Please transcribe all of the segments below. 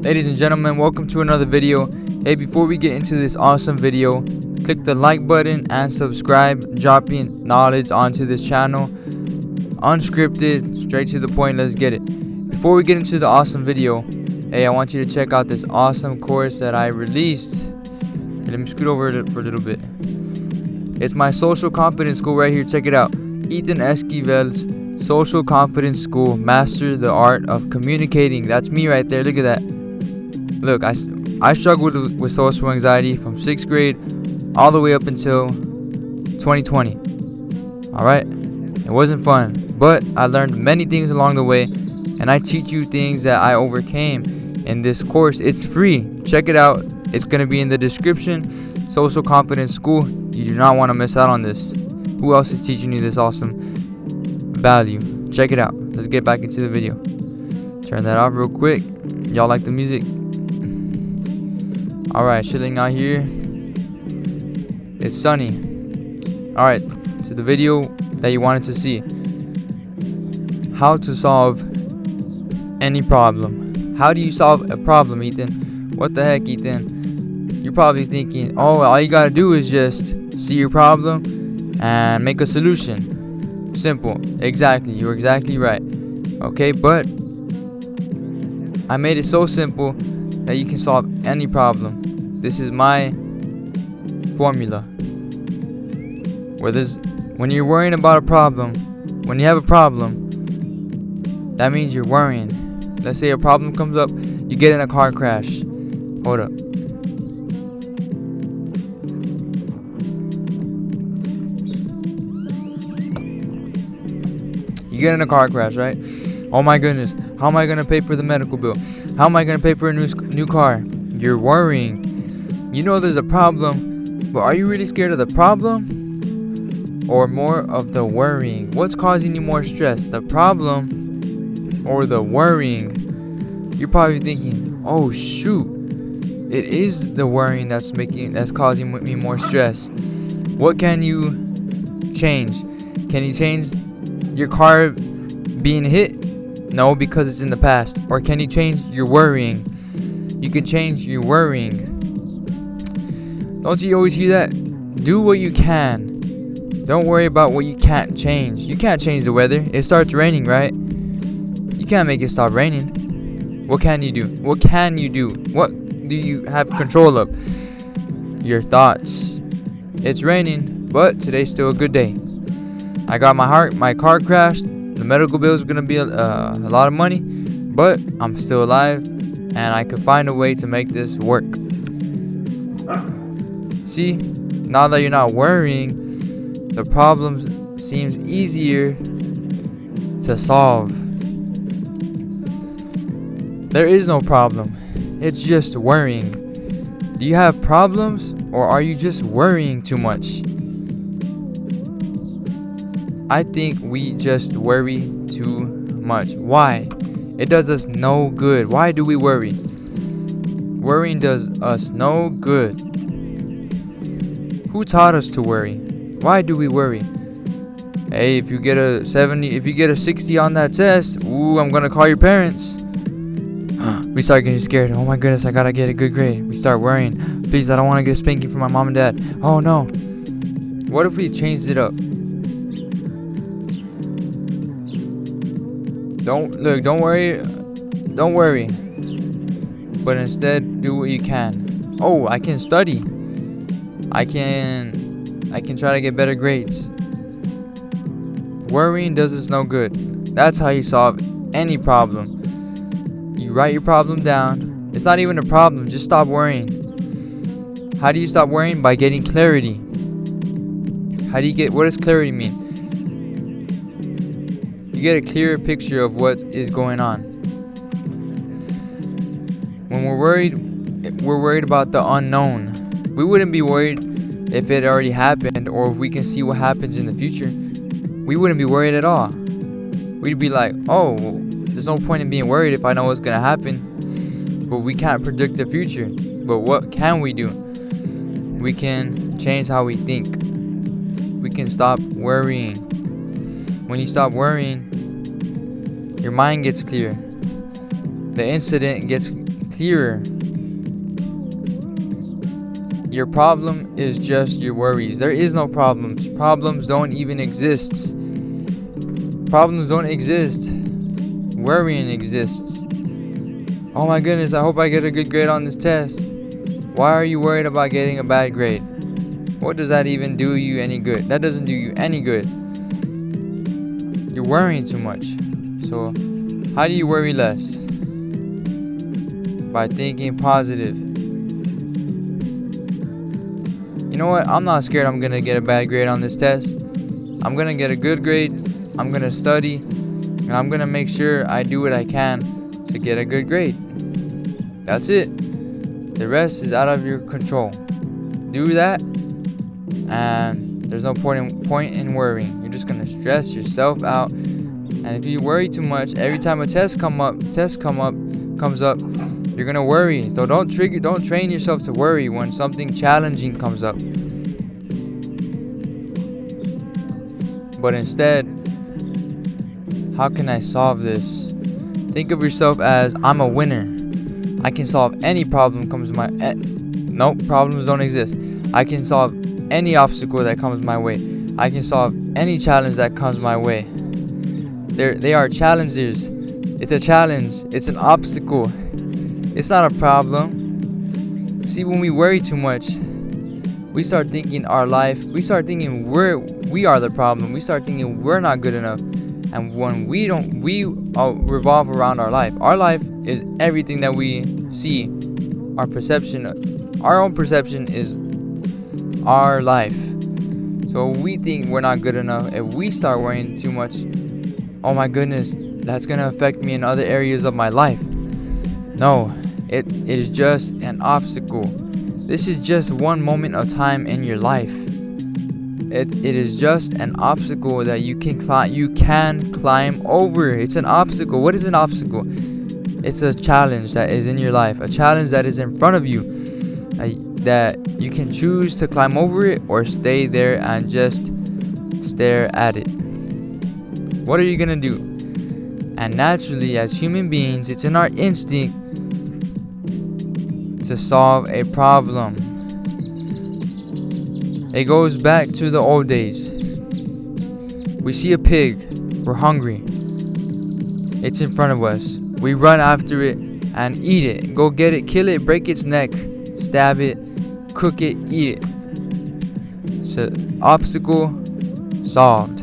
Ladies and gentlemen, welcome to another video. Hey, before we get into this awesome video, click the like button and subscribe, dropping knowledge onto this channel. Unscripted, straight to the point, let's get it. Before we get into the awesome video, hey, I want you to check out this awesome course that I released. Let me scoot over for a little bit. It's my social confidence school right here. Check it out. Ethan Esquivel's Social Confidence School. Master the art of communicating. That's me right there. Look at that. Look, I struggled with social anxiety from 6th grade all the way up until 2020. Alright? It wasn't fun, but I learned many things along the way, and I teach you things that I overcame in this course. It's free. Check it out. It's going to be in the description. Social Confidence School. You do not want to miss out on this. Who else is teaching you this awesome value? Check it out. Let's get back into the video. Turn that off real quick. Y'all like the music? Alright, chilling out here. It's sunny. Alright, to the video that you wanted to see. How to solve any problem. How do you solve a problem, Ethan? What the heck, Ethan? You're probably thinking, oh, all you gotta do is just see your problem and make a solution. Simple. Exactly. You're exactly right. Okay, but I made it so simple that you can solve any problem. This is my formula. When you're worrying about a problem, when you have a problem, that means you're worrying. Let's say a problem comes up, you get in a car crash. Hold up. You get in a car crash, right? Oh my goodness, how am I gonna pay for the medical bill? How am I gonna pay for a new car? You're worrying. You know there's a problem, but are you really scared of the problem or more of the worrying? What's causing you more stress, the problem or the worrying? You're probably thinking, oh shoot, it is the worrying that's causing me more stress. What can you change? Can you change your car being hit? No, because it's in the past. Or can you change your worrying? You can change your worrying. Don't you always hear that? Do what you can. Don't worry about what you can't change. You can't change the weather. It starts raining, right? You can't make it stop raining. What can you do? What can you do? What do you have control of? Your thoughts. It's raining, but today's still a good day. I got my car crashed. The medical bill is gonna be a lot of money, but I'm still alive, and I can find a way to make this work. See, now that you're not worrying, the problem seems easier to solve. There is no problem. It's just worrying. Do you have problems, or are you just worrying too much? I think we just worry too much. Why? It does us no good. Why do we worry? Worrying does us no good. Who taught us to worry? Why do we worry? Hey, if you get a 60 on that test, ooh, I'm gonna call your parents. We start getting scared. Oh my goodness, I gotta get a good grade. We start worrying. Please, I don't want to get a spanking from my mom and dad. Oh no. What if we changed it up? Don't worry, but instead do what you can. Oh, I can study. I can try to get better grades. Worrying does us no good. That's how you solve any problem. You write your problem down. It's not even a problem, just stop worrying. How do you stop worrying? By getting clarity. What does clarity mean? You get a clearer picture of what is going on. When we're worried about the unknown. We wouldn't be worried if it already happened, or if we can see what happens in the future. We wouldn't be worried at all. We'd be like, oh, there's no point in being worried if I know what's gonna happen. But we can't predict the future. But what can we do? We can change how we think. We can stop worrying. When you stop worrying, your mind gets clear. The incident gets clearer. Your problem is just your worries. There is no problems. Problems don't even exist. Problems don't exist. Worrying exists. Oh my goodness, I hope I get a good grade on this test. Why are you worried about getting a bad grade? What does that even do you any good? That doesn't do you any good. You're worrying too much. So, how do you worry less? By thinking positive. You know what? I'm not scared I'm going to get a bad grade on this test. I'm going to get a good grade. I'm going to study. And I'm going to make sure I do what I can to get a good grade. That's it. The rest is out of your control. Do that, and there's no point in worrying. You're just gonna stress yourself out. And if you worry too much, every time a test comes up, you're gonna worry. So don't train yourself to worry when something challenging comes up. But instead, how can I solve this? Think of yourself as, I'm a winner. I can solve any problem comes my nope, problems don't exist. I can solve any obstacle that comes my way. I can solve any challenge that comes my way. They are challenges. It's a challenge. It's an obstacle. It's not a problem. See, when we worry too much, we start thinking our life. We start thinking we are the problem. We start thinking we're not good enough. And when we revolve around our life. Our life is everything that we see. Our own perception is our life. So we think we're not good enough. If we start worrying too much, oh my goodness, that's gonna affect me in other areas of my life. No, it is just an obstacle. This is just one moment of time in your life. It is just an obstacle that you can climb over. It's an obstacle. What is an obstacle? It's a challenge that is in your life, a challenge that is in front of you, that you can choose to climb over it or stay there and just stare at it. What are you gonna do? And naturally, as human beings, it's in our instinct to solve a problem. It goes back to the old days. We see a pig, we're hungry. It's in front of us. We run after it and eat it. Go get it, kill it, break its neck, stab it, cook it, eat it. So, obstacle solved.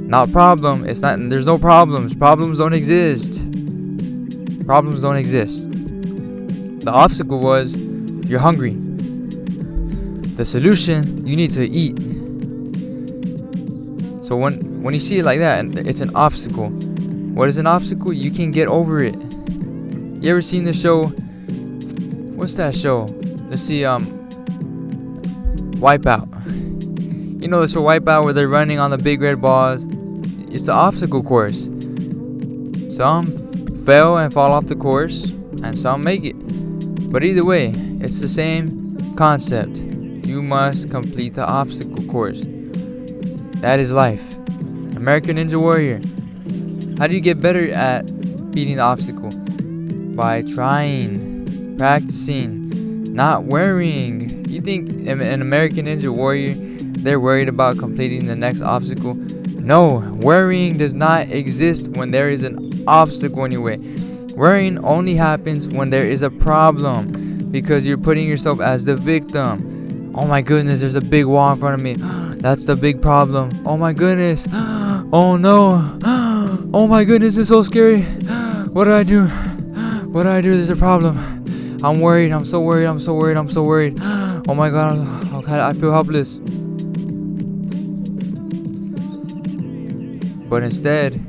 Not problem. It's not. There's no problems. Problems don't exist. Problems don't exist. The obstacle was you're hungry. The solution, you need to eat. So when you see it like that, it's an obstacle. What is an obstacle? You can get over it. You ever seen the show? What's that show? Let's see. Wipeout. You know the show Wipeout where they're running on the big red balls? It's the obstacle course. Some fail and fall off the course, and some make it. But either way, it's the same concept. You must complete the obstacle course. That is life. American Ninja Warrior. How do you get better at beating the obstacle? By trying, practicing, not worrying. You think an American Ninja Warrior, they're worried about completing the next obstacle? No, worrying does not exist when there is an obstacle in your way. Worrying only happens when there is a problem, because you're putting yourself as the victim. Oh my goodness, there's a big wall in front of me. That's the big problem. Oh my goodness. Oh no. Oh my goodness, it's so scary. What do I do? What do I do? There's a problem. I'm worried. I'm so worried. I'm so worried. I'm so worried. Oh my god, I feel helpless. But instead,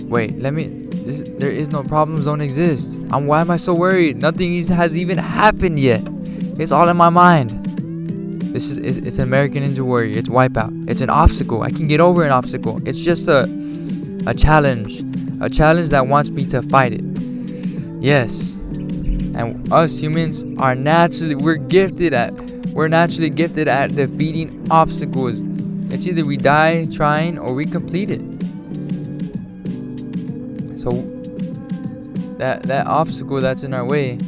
wait, there is no problems, don't exist. Why am I so worried? Nothing has even happened yet. It's all in my mind. It's an American Ninja Warrior. It's Wipeout. It's an obstacle. I can get over an obstacle. It's just a challenge. A challenge that wants me to fight it. Yes. And us humans are we're naturally gifted at defeating obstacles. It's either we die trying or we complete it. So that obstacle that's in our way,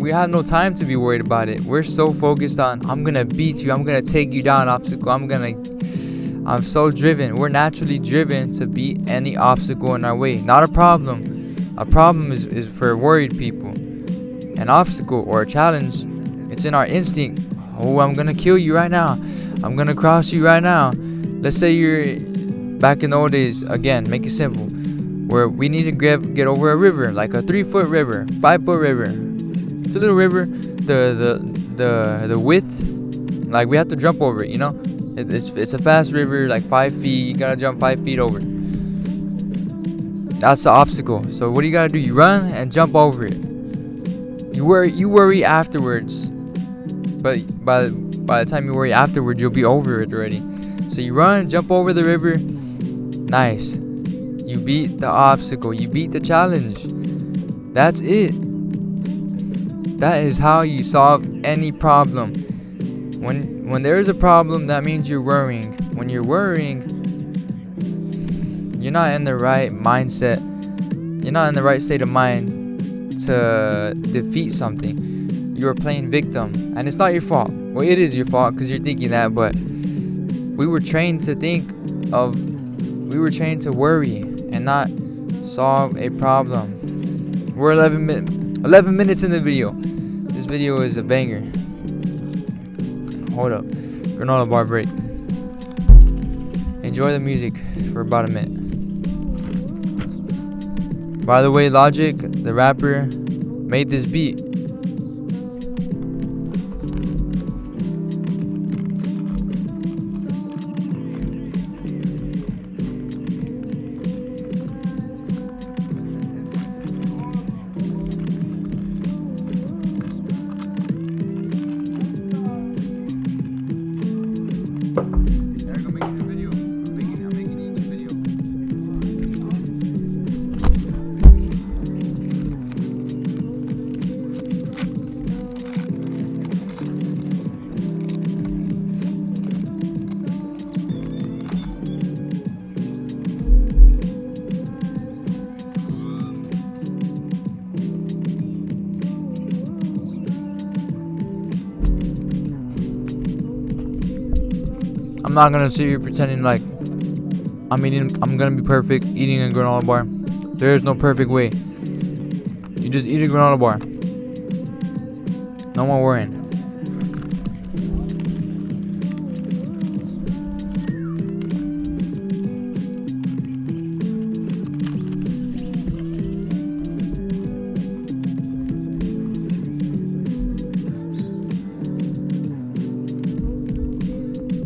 we have no time to be worried about it. We're so focused on, I'm gonna beat you, I'm gonna take you down, obstacle, I'm so driven. We're naturally driven to beat any obstacle in our way. Not a problem. A problem is for worried people. An obstacle or a challenge, it's in our instinct. Oh, I'm gonna kill you right now, I'm gonna cross you right now. Let's say you're back in the old days, again, make it simple, where we need to get over a river, like a 3-foot river, 5-foot river. It's a little river. The width, like we have to jump over it, you know. It's a fast river, like 5 feet. You gotta jump 5 feet over. That's the obstacle. So what do you gotta do? You run and jump over it. You worry afterwards, but by the time you worry afterwards, you'll be over it already. So you run, jump over the river. Nice. You beat the obstacle. You beat the challenge. That's it. That is how you solve any problem. When there is a problem, that means you're worrying. When you're worrying, you're not in the right mindset. You're not in the right state of mind to defeat something. You are playing victim, and it's not your fault. Well, it is your fault because you're thinking that, but we were trained to worry and not solve a problem. We're 11 minutes in the video. This video is a banger. Hold up. Granola bar break. Enjoy the music for about a minute. By the way, Logic, the rapper, made this beat. I'm not gonna sit here pretending like I'm gonna be perfect eating a granola bar. There is no perfect way. You just eat a granola bar. No more worrying.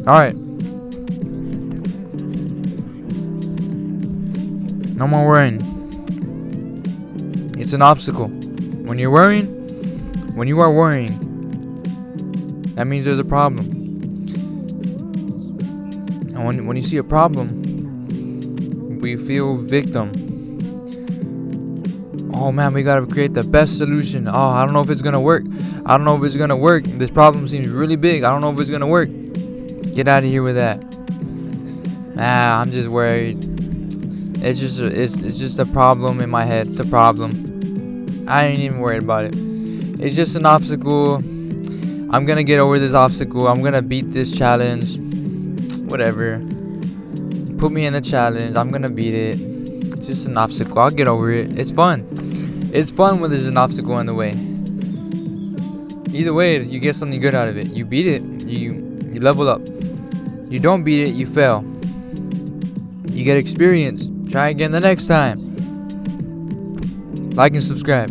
Alright. No more worrying. It's an obstacle. When you are worrying, that means there's a problem. And when you see a problem, we feel victim. Oh man, we gotta create the best solution. Oh, I don't know if it's gonna work. This problem seems really big. I don't know if it's gonna work. Get out of here with that. Nah, I'm just worried. It's just a problem in my head. It's a problem. I ain't even worried about it. It's just an obstacle. I'm gonna get over this obstacle. I'm gonna beat this challenge. Whatever. Put me in a challenge. I'm gonna beat it. It's just an obstacle. I'll get over it. It's fun. It's fun when there's an obstacle in the way. Either way, you get something good out of it. You beat it. You level up. You don't beat it. You fail. You get experience. Try again the next time. Like and subscribe.